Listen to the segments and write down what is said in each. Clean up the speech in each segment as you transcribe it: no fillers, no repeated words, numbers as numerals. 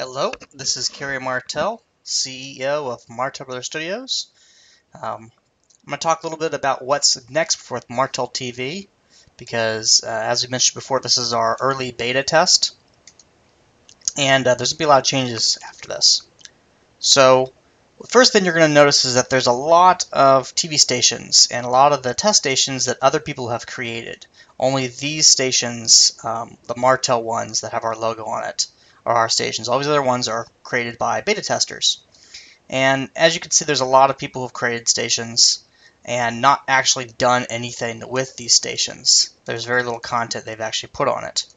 Hello, this is Martell, CEO of Martell Studios. I'm going to talk a little bit about what's next with Martell TV because, as we mentioned before, this is our early beta test, and there's going to be a lot of changes after this. So, the first thing you're going to notice is that there's a lot of TV stations and a lot of the test stations that other people have created. Only these stations, the Martell ones that have our logo on it, are our stations. All these other ones are created by beta testers. And as you can see, there's a lot of people who've created stations and not actually done anything with these stations. There's very little content they've actually put on it.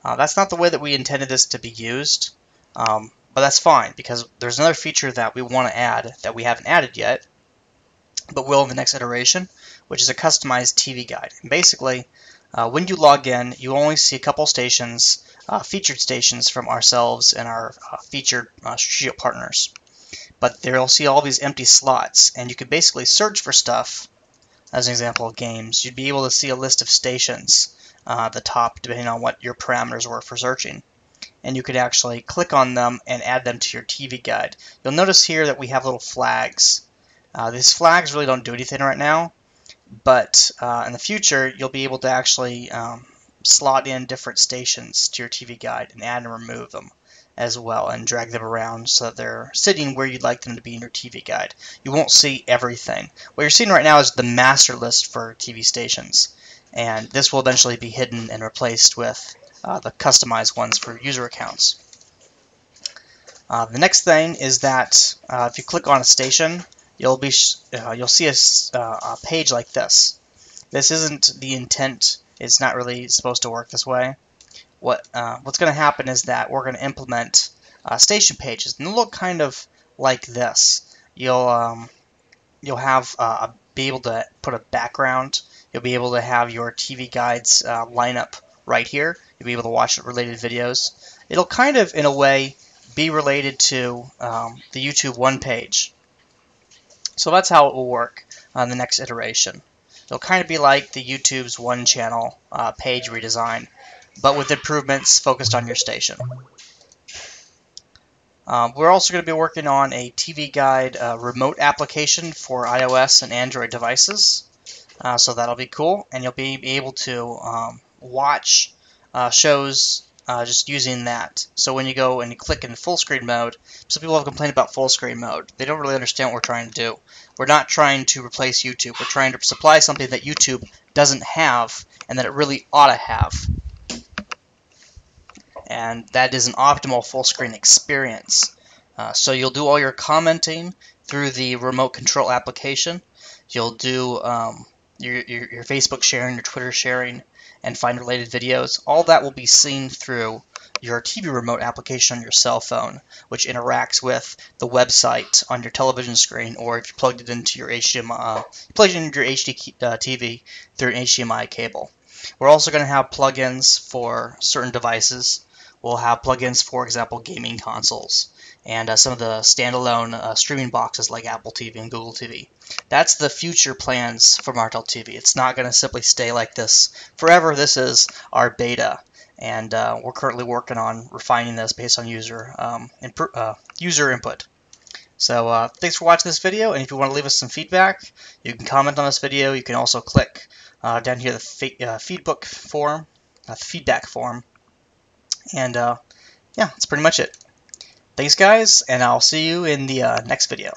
That's not the way that we intended this to be used, but that's fine because there's another feature that we want to add that we haven't added yet, but will in the next iteration, which is a customized TV guide. And basically, when you log in, you only see a couple stations, featured stations from ourselves and our featured strategic partners. But there you'll see all these empty slots, and you can basically search for stuff. As an example of games, you'd be able to see a list of stations at the top, depending on what your parameters were for searching. And you could actually click on them and add them to your TV guide. You'll notice here that we have little flags. These flags really don't do anything right now, but in the future you'll be able to actually slot in different stations to your TV guide and add and remove them as well and drag them around so that they're sitting where you'd like them to be in your TV guide. You won't see everything. What you're seeing right now is the master list for TV stations, and this will eventually be hidden and replaced with the customized ones for user accounts. The next thing is that if you click on a station, you'll see a page like this. This isn't the intent. It's not really supposed to work this way. What's going to happen is that we're going to implement station pages, and they'll look kind of like this. You'll be able to put a background. You'll be able to have your TV guides line up right here. You'll be able to watch related videos. It'll kind of, in a way, be related to the YouTube One page. So that's how it will work on the next iteration. It'll kind of be like the YouTube's One channel page redesign, but with improvements focused on your station. We're also going to be working on a TV guide remote application for iOS and Android devices. So that'll be cool, and you'll be able to watch shows just using that. So when you go and you click in full screen mode, some people have complained about full screen mode. They don't really understand what we're trying to do. We're not trying to replace YouTube. We're trying to supply something that YouTube doesn't have and that it really ought to have. And that is an optimal full screen experience. So you'll do all your commenting through the remote control application. You'll do your Facebook sharing, your Twitter sharing, and find related videos. All that will be seen through your TV remote application on your cell phone, which interacts with the website on your television screen, or if you plugged it into your HDMI, plugged it into your HD TV through an HDMI cable. We're also going to have plugins for certain devices. We'll have plugins, for example, gaming consoles, and some of the standalone streaming boxes like Apple TV and Google TV. That's the future plans for Martell TV. It's not going to simply stay like this forever. This is our beta, and we're currently working on refining this based on user input. So thanks for watching this video, and if you want to leave us some feedback, you can comment on this video. You can also click down here the feedback form, and yeah, that's pretty much it. Thanks, guys, and I'll see you in the next video.